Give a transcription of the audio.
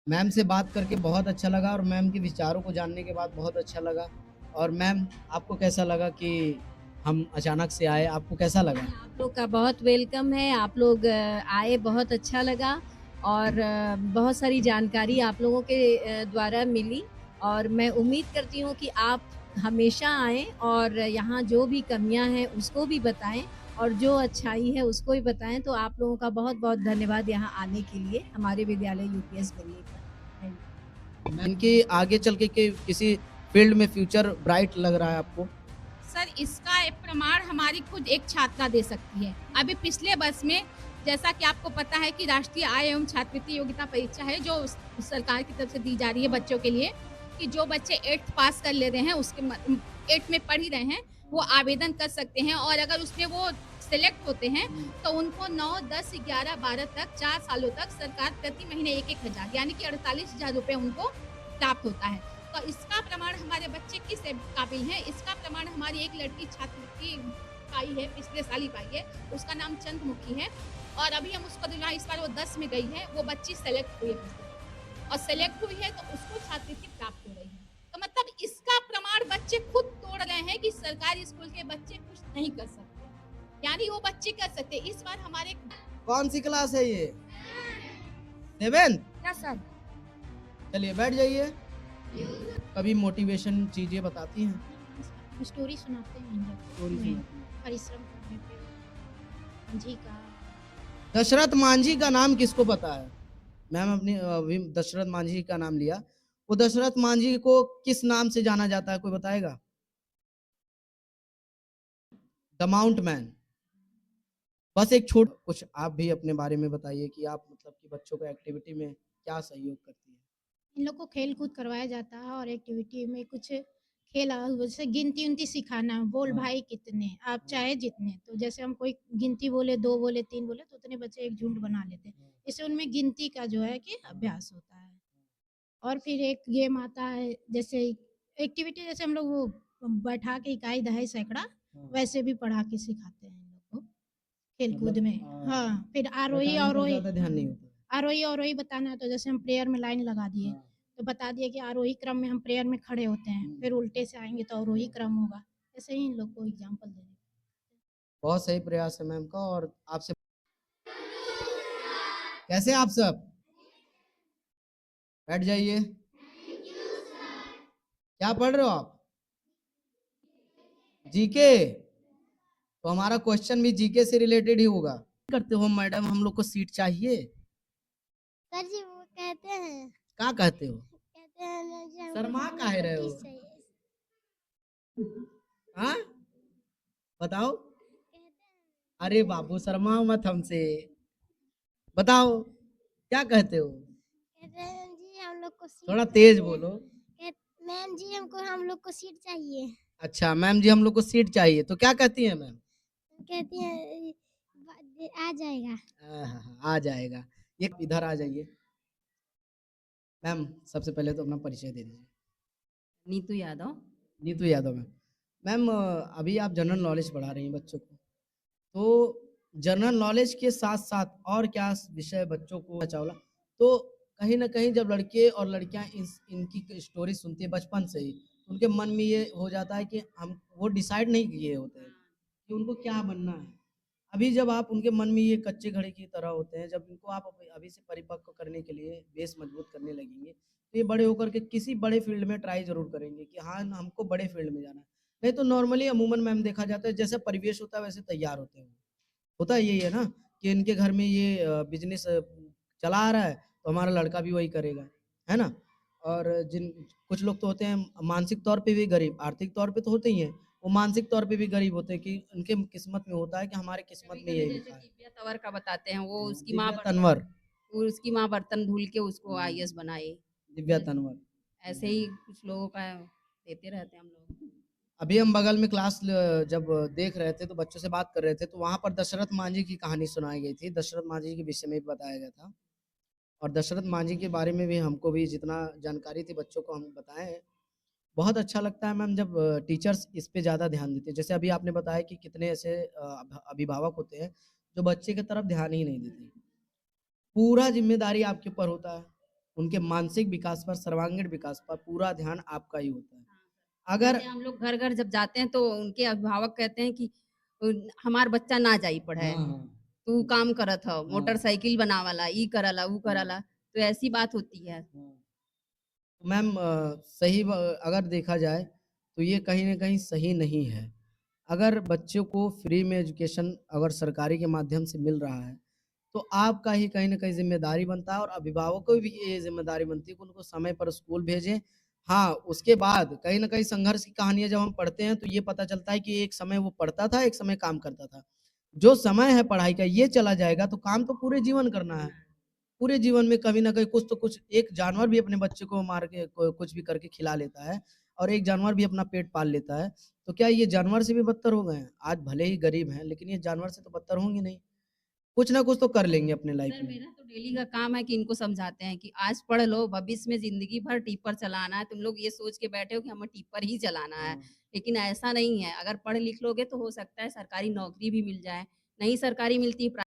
Ma'am से बात करके बहुत अच्छा लगा और मैम के विचारों को जानने के बाद बहुत अच्छा लगा। और मैम, आपको कैसा लगा कि हम अचानक से आए, आपको कैसा लगा? आप लोग का बहुत वेलकम है। आप लोग आए, बहुत अच्छा लगा और बहुत सारी जानकारी आप लोगों के द्वारा मिली और मैं उम्मीद करती हूँ कि आप हमेशा आएँ और यहाँ जो भी कमियाँ हैं उसको भी बताएँ और जो अच्छाई है उसको भी बताएँ। तो आप लोगों का बहुत-बहुत धन्यवाद यहाँ आने के लिए, हमारे विद्यालय यूपीएस मिलने पर। थैंक मैम कि आगे चल के किसी फील्ड में फ्यूचर ब्राइट लग रहा है आपको? सर, इसका एक प्रमाण हमारी खुद एक छात्रा दे सकती है। अभी पिछले वर्ष में जैसा कि आपको पता है कि राष्ट्रीय आय एवं छात्रवृत्ति योग्यता परीक्षा है जो सरकार की तरफ से दी जा रही है बच्चों के लिए, कि जो बच्चे 8th पास कर ले रहे हैं उसके 8th में पढ़ ही रहे हैं, वो आवेदन कर सकते हैं और अगर उसमें वो सेलेक्ट होते हैं तो उनको 9, 10, 11, 12 तक 4 सालों तक सरकार प्रति महीने 1-1 हज़ार यानी कि 48,000 रुपए उनको प्राप्त होता है। तो इसका प्रमाण हमारे बच्चे किस काबिल हैं, इसका प्रमाण हमारी एक लड़की छात्रवृत्ति पाई है, पिछले साल ही पाई है, उसका नाम चंद्रमुखी है और अभी हम उसको दिलवा इस बार वो 10 में गई है, वो बच्ची सेलेक्ट हुई है पिछले साल और सेलेक्ट हुई है तो उसको छात्रवृत्ति प्राप्त हो रही है। तो मतलब इसका प्रमाण बच्चे खुद तोड़ रहे हैं कि सरकारी स्कूल के बच्चे कुछ नहीं कर सकते, यानी वो बच्चे कर सकते। इस बार हमारे कौन सी क्लास है ये? 7th? क्या सर? चलिए बैठ जाइए। कभी मोटिवेशन चीजें बताती हैं? स्टोरी सुनाते हैं हम लोग स्टोरी में सुनाती हैं। परिश्रम करने पे जी का दशरथ मांझी का नाम किसको पता है? मैम अपनी दशरथ मांझी का नाम लिया। वो दशरथ मांझी को किस नाम से जाना जाता है, कोई बताएगा? The mount man. बस एक छोट कुछ आप भी अपने बारे में बताइए कि आप मतलब कि बच्चों को एक्टिविटी में क्या सहयोग करती है? इन लोग को खेल-कूद करवाया जाता है और एक्टिविटी में कुछ खेल जैसे गिनती-विनती सिखाना, बोल हाँ, भाई कितने, आप हाँ, चाहे जितने। तो जैसे हम कोई गिनती बोले, 2 बोले, 3 बोले तो उतने बच्चे एक झुंड बना लेते हैं। हाँ, इससे उनमें गिनती का जो है कि हाँ, अभ्यास होता है। और फिर एक गेम आता है जैसे एक्टिविटी जैसे हम लोग वो बैठा के इकाई, दहाई, सैकड़ा हाँ। वैसे भी पढ़ा के सिखाते हैं इन लोग को खेल-कूद मतलब में। हाँ, फिर रटाने पर आरोही-अवरोही ज़्यादा ध्यान नहीं होता है। आरोही-अवरोही बताना है तो जैसे हम प्रेयर में लाइन लगा दिए, हाँ, तो बता दिए कि आरोही क्रम में हम प्रेयर में खड़े होते हैं, हुँ, फिर उल्टे से आएँगे तो अवरोही क्रम होगा। ऐसे ही इन लोग को एग्ज़ाम्पल देने बहुत सही प्रयास है मैम का। और आपसे कैसे हैं आप सब? बैठ जाइए। क्या पढ़ रहे हो आप? जीके? तो हमारा क्वेश्चन भी जीके से रिलेटेड ही होगा। करते हो मैडम, हम लोग को सीट चाहिए? सर जी वो कहते हैं क्या कहते हो? कहते हैं ना जी हमको शर्मा हम लोग काहे को रहे हो? टीस चाहिए। हाँ, बताओ। कहते हैं अरे बाबू शर्माओ मत हमसे। बताओ, क्या कहते हो? कहते हैं जी हम लोग को सीट थोड़ा तेज चाहिए। बोलो। मैम जी हमको हम लोग को सीट चाहिए। अच्छा मैम जी, हम लोग को सीट चाहिए, तो क्या कहती हैं मैम? कहती हैं आ जाएगा। आ जाएगा। ये इधर आ जाइए। मैम, सबसे पहले तो अपना परिचय दे दीजिए। नीतू यादव। नीतू यादव मैम। मैम, अभी आप जनरल नॉलेज पढ़ा रही हैं बच्चों को, तो जनरल नॉलेज के साथ-साथ और क्या विषय बच्चों को चावला, तो कहीं न कहीं जब लड़के और लड़कियाँ इस इनकी स्टोरी सुनती है बचपन से ही, तो उनके मन में ये हो जाता है कि हम वो डिसाइड नहीं किए होते हैं कि उनको क्या बनना है। अभी जब आप उनके मन में ये कच्चे घड़े की तरह होते हैं, जब इनको आप अभी से परिपक्व करने के लिए बेस मजबूत करने लगेंगे, तो ये बड़े होकर के किसी बड़े फील्ड में ट्राई ज़रूर करेंगे कि हाँ, हमको बड़े फील्ड में जाना है। नहीं तो नॉर्मली अमूमन मैम देखा जाता है जैसा परिवेश होता है वैसे तैयार होते हैं। होता यही है ना कि इनके घर में ये बिज़नेस चला आ रहा है, तो हमारा लड़का भी वही करेगा, है ना? और जिन कुछ लोग तो होते हैं मानसिक तौर पे भी गरीब, आर्थिक तौर पे तो होते ही हैं, वो मानसिक तौर पे भी गरीब होते हैं कि उनके किस्मत में होता है कि हमारे किस्मत में कभी-कभी यही जैसे लिखा है। दिव्या तंवर का बताते हैं, वो उसकी माँ दिव्या तन्वर। बर्तन धुल के उसको आईएएस बनाई। दिव्या तन्वर। ऐसे ही कुछ लोगों का देते रहते हैं हम लोग। अभी हम बगल में क्लास जब देख रहे थे तो बच्चों से बात कर रहे थे, तो वहाँ पर दशरथ मांझी की कहानी सुनाई गई थी। दशरथ मांझी के विषय में भी बताया गया था। और दशरथ मांझी के बारे में भी हमको भी जितना जानकारी थी बच्चों को हम बताएँ हैं। बहुत अच्छा लगता है मैम जब टीचर्स इस पे ज़्यादा ध्यान देते हैं। जैसे अभी आपने बताया कि कितने ऐसे अभिभावक होते हैं जो बच्चे की तरफ ध्यान ही नहीं देते। पूरा ज़िम्मेदारी आपके ऊपर होता है। उनके मानसिक विकास पर, सर्वांगीण विकास पर पूरा ध्यान आपका ही होता है। अगर जैसे हम लोग घर-घर जब जाते हैं तो उनके अभिभावक कहते हैं कि हमार बच्चा ना जाई पढ़े, हाँ, हाँ। तू काम करत हव, हाँ। मोटरसाइकिल बनावला, ई करला, ऊ करला, तो ऐसी बात होती है। तो मैम सही अगर देखा जाए तो ये कहीं न कहीं सही नहीं है। अगर बच्चों को फ्री में एजुकेशन अगर सरकारी के माध्यम से मिल रहा है, तो आपका ही कहीं न कहीं ज़िम्मेदारी बनता है और अभिभावकों की भी ये ज़िम्मेदारी बनती है कि उनको समय पर स्कूल भेजें। हाँ, उसके बाद कहीं न कहीं संघर्ष की कहानियाँ जब हम पढ़ते हैं तो ये पता चलता है कि एक समय वो पढ़ता था, एक समय काम करता था। जो समय है पढ़ाई का ये चला जाएगा तो काम तो पूरे जीवन करना है। पूरे जीवन में कभी न कहीं कुछ तो कुछ एक जानवर भी अपने बच्चे को मार के कुछ भी करके खिला लेता है और एक जानवर भी अपना पेट पाल लेता है। तो क्या ये जानवर से भी बदतर हो गए हैं? आज भले ही गरीब हैं, लेकिन ये जानवर से तो बदतर होंगे नहीं। कुछ ना कुछ तो कर लेंगे अपने लाइफ सर में। मेरा तो डेली का काम है कि इनको समझाते हैं कि आज पढ़ लो, भविष्य में ज़िंदगी भर टिप्पर चलाना है। तुम लोग ये सोच के बैठे हो कि हमें टिप्पर ही चलाना है, हाँ। लेकिन ऐसा नहीं है। अगर पढ़ लिख लोगे तो हो सकता है सरकारी नौकरी भी मिल जाए, नहीं सरकारी मिलती